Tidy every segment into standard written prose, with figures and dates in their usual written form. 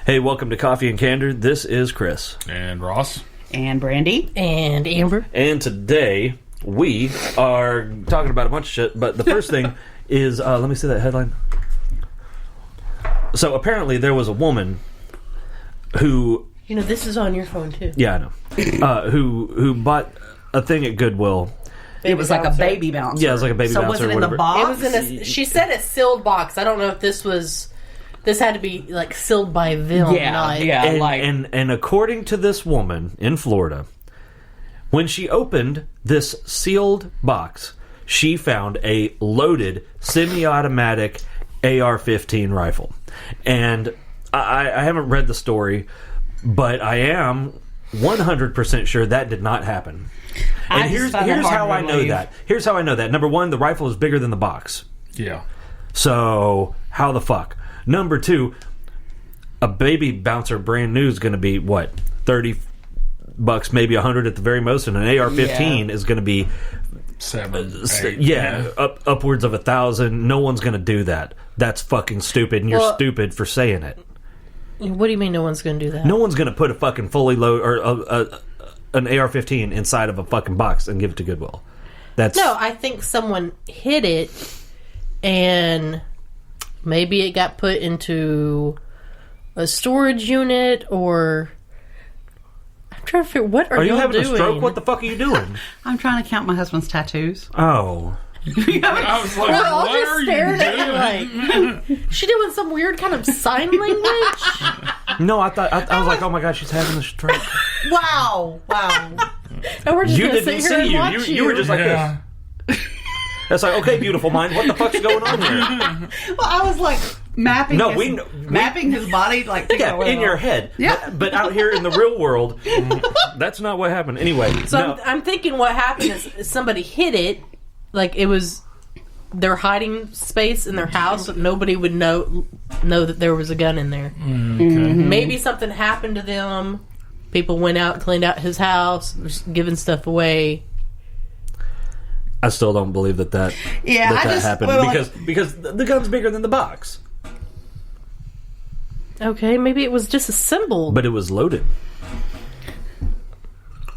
Hey, welcome to Coffee and Candor. This is Chris. And Ross. And Brandy. And Amber. And today, we are talking about a bunch of shit, but the first thing is, let me see that headline. So, apparently, there was a woman who... You know, this is on your phone, too. Yeah, I know. Who bought a thing at Goodwill. It was like a baby bouncer. Yeah, it was like a baby bouncer. So was it in whatever. the box? It was in a... She said a sealed box. I don't know if this was... This had to be, like, sealed by Vilm. And according to this woman in Florida, when she opened this sealed box, she found a loaded semi-automatic AR-15 rifle. And I haven't read the story, but I am 100% sure that did not happen. And here's how I know that. Here's how I know that. Number one, the rifle is bigger than the box. Yeah. So, how the fuck? Number two, a baby bouncer brand new is going to be, what, $30, maybe $100 at the very most, and an AR-15 is going to be... $7,000, upwards of $1,000. No one's going to do that. That's fucking stupid, and you're stupid for saying it. What do you mean no one's going to do that? No one's going to put a fucking fully load or an AR-15 inside of a fucking box and give it to Goodwill. That's no. I think someone hid it, and maybe it got put into a storage unit, or I'm trying to figure what are you having doing? a stroke? What the fuck are you doing? I'm trying to count my husband's tattoos. Oh. I was like, We're all what just are you staring doing? at you like, she doing some weird kind of sign language? No, I thought I was like, oh my god, she's having a stroke. Wow. And we're just You gonna didn't sit here and see watch you. You were just like this. It's like, okay, beautiful mind, what the fuck's going on here? Well, I was like mapping mapping his body like in your head. Yeah. But out here in the real world, that's not what happened. Anyway. So I'm thinking what happened is somebody hid it, like it was their hiding space in their house, so nobody would know that there was a gun in there. Okay. Mm-hmm. Maybe something happened to them. People went out, cleaned out his house, was giving stuff away. I still don't believe that happened because the gun's bigger than the box. Okay, maybe it was disassembled. But it was loaded.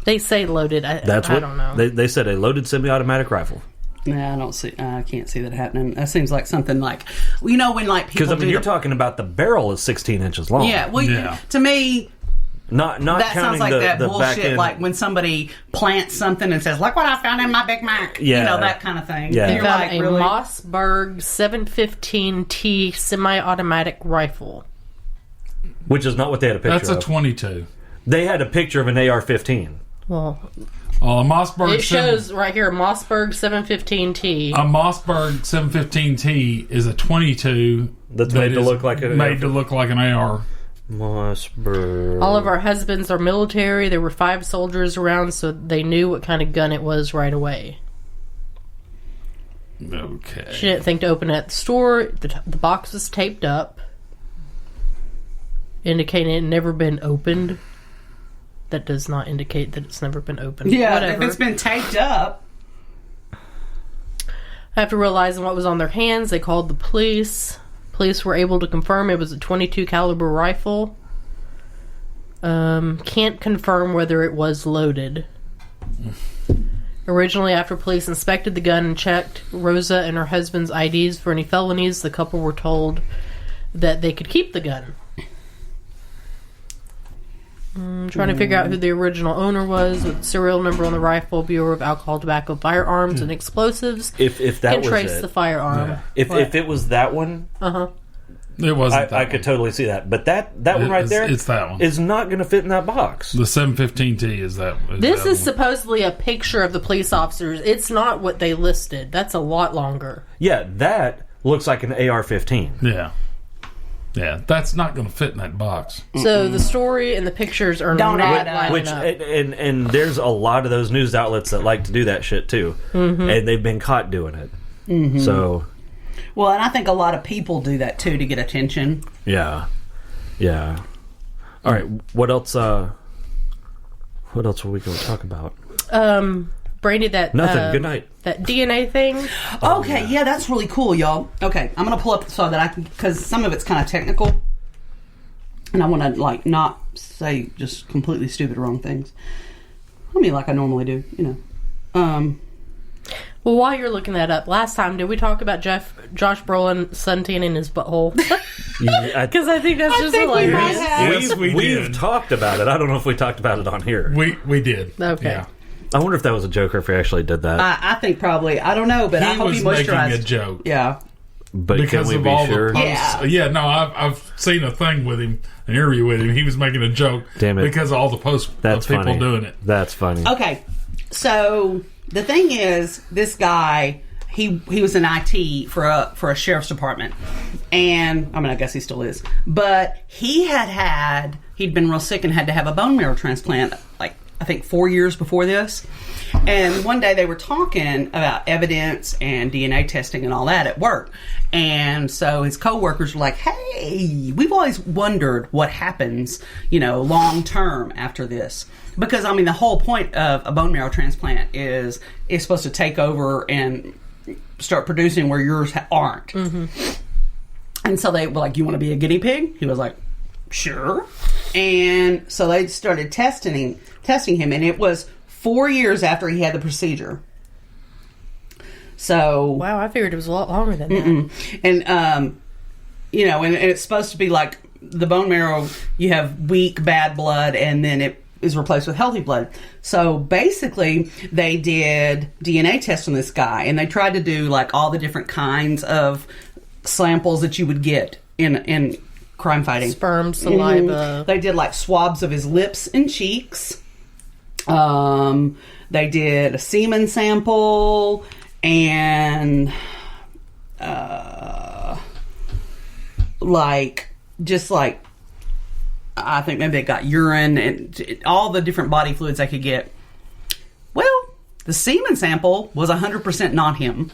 They say loaded. I don't know. They said a loaded semi-automatic rifle. Yeah, I can't see that happening. That seems like something like, when like people because you're talking about the barrel is 16 inches long. Yeah, well, to me. Not that sounds like that the bullshit, like when somebody plants something and says, "Look what I found in my Big Mac." Yeah. That kind of thing. Yeah. They found a Mossberg 715T semi-automatic rifle, which is not what they had a picture of. That's a 22. They had a picture of an AR-15. Well, a Mossberg. It shows right here, Mossberg 715T. A Mossberg 715T is a 22 that's made to look like an AR. Mossberg. All of our husbands are military. There were 5 soldiers around, so they knew what kind of gun it was right away. Okay. She didn't think to open it at the store. The box was taped up, indicating it had never been opened. That does not indicate that it's never been opened. Yeah, whatever. If it's been taped up. After realizing what was on their hands, they called the police. Police were able to confirm it was a 22 caliber rifle. Can't confirm whether it was loaded. Originally, after police inspected the gun and checked Rosa and her husband's IDs for any felonies, the couple were told that they could keep the gun. Trying to figure out who the original owner was, with the serial number on the rifle, Bureau of Alcohol, Tobacco, Firearms, and Explosives. If that can was trace it. the firearm. Yeah. If it was that one, it wasn't. I could totally see that. But that one right there, it's that one. Is not going to fit in that box. The 715T is that. This is supposedly a picture of the police officers. It's not what they listed. That's a lot longer. Yeah, that looks like an AR-15. Yeah. Yeah, that's not going to fit in that box. So the story and the pictures are not lining up. And there's a lot of those news outlets that like to do that shit too, and they've been caught doing it. Mm-hmm. So, well, and I think a lot of people do that too to get attention. Yeah. All right, what else? What else were we going to talk about? Brandy, that nothing. Good night. That DNA thing. Okay, yeah, that's really cool, y'all. Okay, I'm gonna pull up so that I can, because some of it's kind of technical. and I want to like not say just completely stupid wrong things. I mean, like I normally do, you know. Well, while you're looking that up, last time did we talk about Josh Brolin suntanning his butthole? Because I think that's just hilarious. Yes, We've talked about it. I don't know if we talked about it on here. We did. Okay. Yeah. I wonder if that was a joke or if he actually did that. I think probably. I don't know, but I He hope was he making moisturized. a joke. Yeah. But Because can we of be all sure? the posts. Yeah. No, I've seen a thing with him, an interview with him. He was making a joke. Damn it. Because of all the posts That's of people funny. doing it. That's funny. Okay, so the thing is, this guy, he was in IT for a sheriff's department, and I mean, I guess he still is, but he'd been real sick and had to have a bone marrow transplant, like I think 4 years before this. And one day they were talking about evidence and DNA testing and all that at work. And so his coworkers were like, hey, we've always wondered what happens, you know, long term after this. Because, I mean, the whole point of a bone marrow transplant is it's supposed to take over and start producing where yours aren't. Mm-hmm. And so they were like, you want to be a guinea pig? He was like, sure. And so they started testing him, and it was 4 years after he had the procedure. So Wow, I figured it was a lot longer than that. and you know, and it's supposed to be like the bone marrow, you have weak bad blood and then it is replaced with healthy blood. So basically they did DNA tests on this guy, and they tried to do like all the different kinds of samples that you would get in crime fighting. Sperm, saliva. Mhm. They did like swabs of his lips and cheeks. They did a semen sample and I think maybe they got urine and all the different body fluids they could get. Well, the semen sample was 100% not him.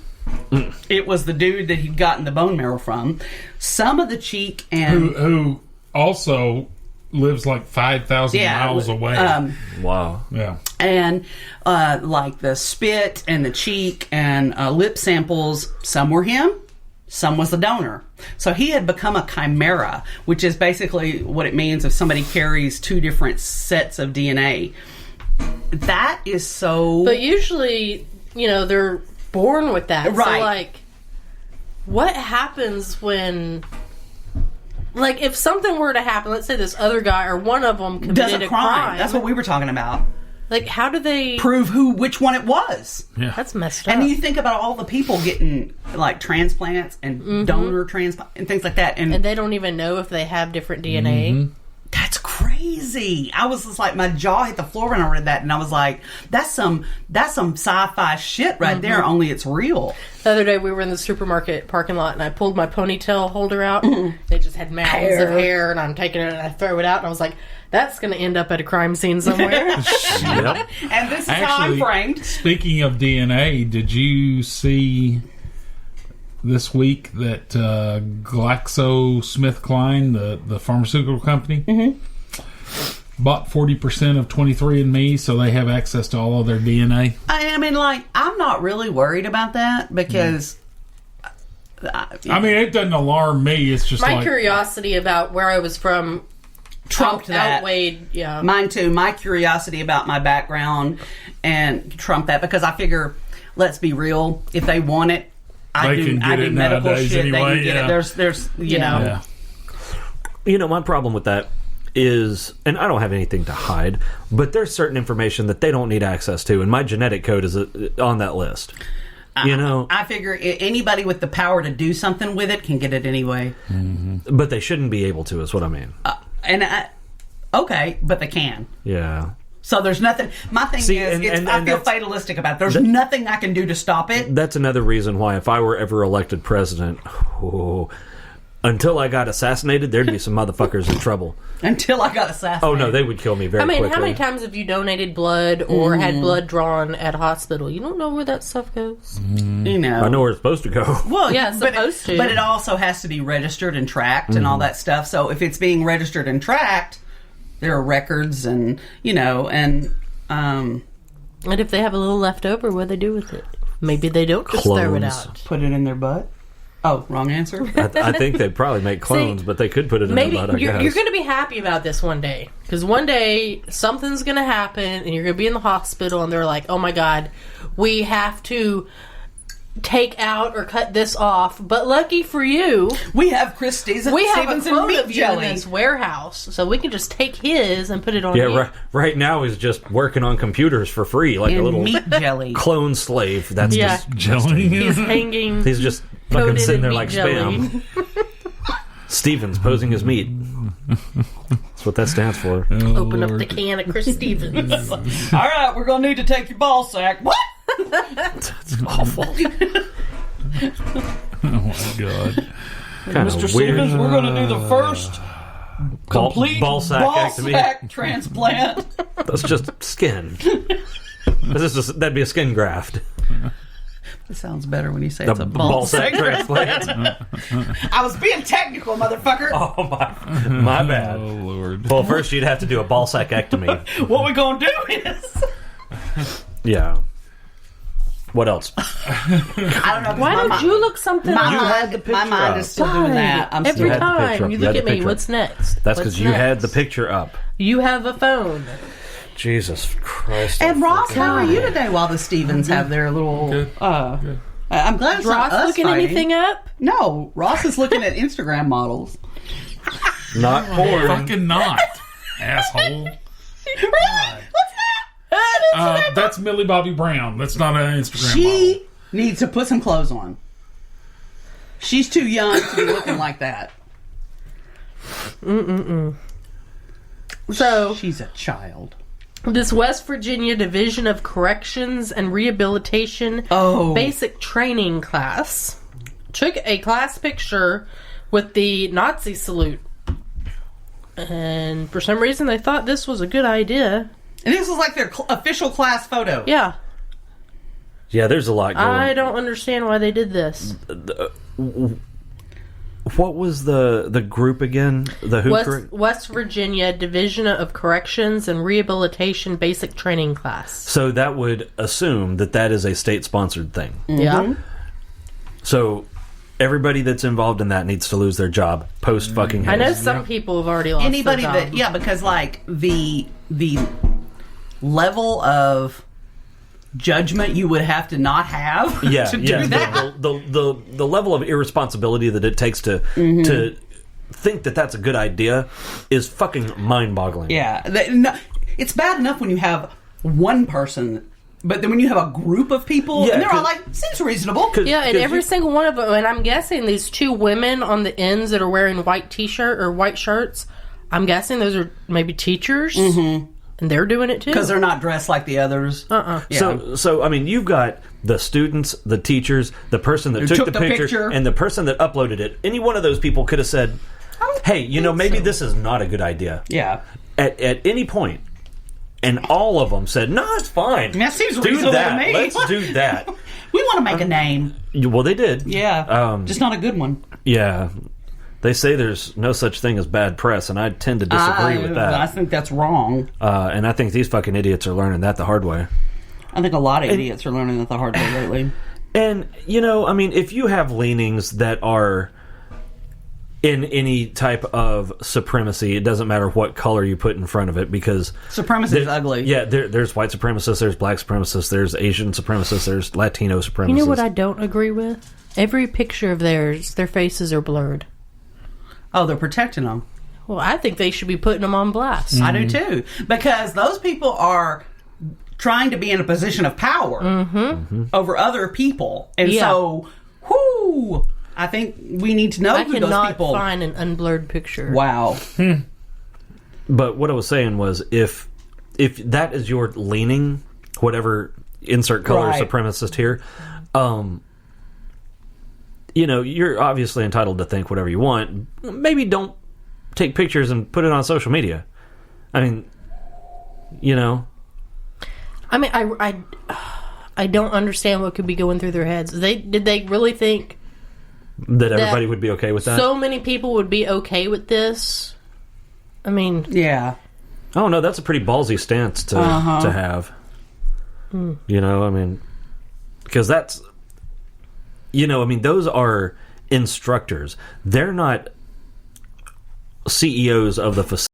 It was the dude that he'd gotten the bone marrow from. Some of the cheek and Who also lives like 5,000 miles away. Wow. Yeah. And like the spit and the cheek and lip samples, some were him, some was the donor. So he had become a chimera, which is basically what it means if somebody carries two different sets of DNA. That is so... But usually, you know, they're born with that. Right. So, like, what happens when... Like, if something were to happen, let's say this other guy or one of them committed a crime. That's what we were talking about. Like, how do they... Prove which one it was. Yeah. That's messed up. And you think about all the people getting, like, transplants and donor transplants and things like that. And they don't even know if they have different DNA. Mm-hmm. That's crazy. I was just like, my jaw hit the floor when I read that, and I was like, that's some sci-fi shit right there, only it's real. The other day we were in the supermarket parking lot and I pulled my ponytail holder out. It just had mountains of hair, and I'm taking it and I throw it out, and I was like, that's going to end up at a crime scene somewhere. Yep. And this is how I'm framed. Speaking of DNA, did you see this week that GlaxoSmithKline, the pharmaceutical company, bought 40% of 23andMe, so they have access to all of their DNA? I mean, like, I'm not really worried about that because... I mean, it doesn't alarm me. It's just My like... curiosity about where I was from trumped that. outweighed, yeah. Mine too. My curiosity about my background and trumped that, because I figure, let's be real, if they want it, I do medical nowadays shit. anyway, they can get it. There's you know. Yeah. You know, my problem with that is, and I don't have anything to hide, but there's certain information that they don't need access to, and my genetic code is on that list. You know, I figure anybody with the power to do something with it can get it anyway. but they shouldn't be able to, is what I mean. Okay, but they can. Yeah. So there's nothing. My thing is, I feel fatalistic about it. There's nothing I can do to stop it. That's another reason why, if I were ever elected president, until I got assassinated, there'd be some motherfuckers in trouble. Until I got assassinated. Oh, no, they would kill me very quickly. How many times have you donated blood or had blood drawn at a hospital? You don't know where that stuff goes. You know. I know where it's supposed to go. Well, Yeah, it's supposed to. But it also has to be registered and tracked and all that stuff. So if it's being registered and tracked, there are records and, you know, and... And if they have a little left over, what do they do with it? Maybe they don't just throw it Clones. out. Put it in their butt. Oh, wrong answer. I think they'd probably make clones, but they could put it in Maybe the butt, I you're guess. going to be happy about this one day. Because one day, something's going to happen, and you're going to be in the hospital, and they're like, oh my God, we have to take out or cut this off. But lucky for you, We have Christie's and we have a Stevens and clone meat of you in jelly. this warehouse. So we can just take his and put it on Yeah, you. right now he's just working on computers for free, like a And little meat jelly. clone slave. That's Yeah. just Jelly. He's hanging. he's just fucking coated sitting in there meat like jelly. spam. Stevens posing as meat. That's what that stands for. Open up the can of Chris Stevens. All right, we're going to need to take your ball sack. What? It's awful. Oh my God. Kind Mr. of Stevens, weird. we're going to do the first complete ball sack transplant. That's just skin. That'd be a skin graft. It sounds better when you say The it's a ball sack transplant. I was being technical, motherfucker. Oh my bad. Oh Lord. Well, first you'd have to do a ball sackectomy. What we going to do is... Yeah. What else? I don't know. Why don't you look something My up? You had mind, the picture my mind up. is still doing that. I'm Every You had the still... picture time up. you You look had at the me, picture what's next? That's What's because you had the next? picture up. You have a phone. Jesus Christ. And Ross, how are you God. today while the Stevens have their little... Good. I'm glad it's not Ross us looking fighting. anything up? No, Ross is looking at Instagram models. Not porn. Fucking not, asshole. Really? What's that? That's Millie Bobby Brown. That's not an Instagram She needs to put some clothes on. She's too young to be looking like that. So, She's a child. this West Virginia Division of Corrections and Rehabilitation basic training class took a class picture with the Nazi salute. And for some reason, they thought this was a good idea. And this is like their official class photo. Yeah. Yeah, there's a lot going on. I don't understand why they did this. What was the group again? The who? West Virginia Division of Corrections and Rehabilitation Basic Training Class. So that would assume that is a state-sponsored thing. Yeah. So everybody that's involved in that needs to lose their job post fucking. I know some people have already lost Anybody their job. that because like the level of judgment you would have to not have to do that. The level of irresponsibility that it takes to think that that's a good idea is fucking mind-boggling. Yeah, it's bad enough when you have one person, but then when you have a group of people, and they're all like, seems reasonable. Yeah, and every single one of them, and I'm guessing these two women on the ends that are wearing white t-shirt or white shirts, I'm guessing those are maybe teachers, and they're doing it too. Because they're not dressed like the others. Yeah. So I mean, you've got the students, the teachers, the person that took the picture, and the person that uploaded it. Any one of those people could have said, "Hey, maybe this is not a good idea." Yeah. At any point, and all of them said, "No, it's fine. That seems do reasonable that. to me. Let's do that." We want to make a name. Well, they did. Yeah. Just not a good one. Yeah. They say there's no such thing as bad press, and I tend to disagree with that. I think that's wrong. And I think these fucking idiots are learning that the hard way. I think a lot of idiots are learning that the hard way lately. And, I mean, if you have leanings that are in any type of supremacy, it doesn't matter what color you put in front of it, because... Supremacy is ugly. Yeah, there's white supremacists, there's black supremacists, there's Asian supremacists, there's Latino supremacists. You know what I don't agree with? Every picture of theirs, their faces are blurred. Oh, they're protecting them. Well, I think they should be putting them on blast. I do too. Because those people are trying to be in a position of power over other people. And so, I think we need to know who those cannot people... find an unblurred picture. Wow. But what I was saying was, if that is your leaning, whatever insert color supremacist here, you're obviously entitled to think whatever you want. Maybe don't take pictures and put it on social media. I mean, I mean, I don't understand what could be going through their heads. Did they really think that everybody would be okay with that? So many people would be okay with this? I mean... Yeah. Oh, no, that's a pretty ballsy stance to have. I mean... Because that's... I mean, those are instructors. They're not CEOs of the facility.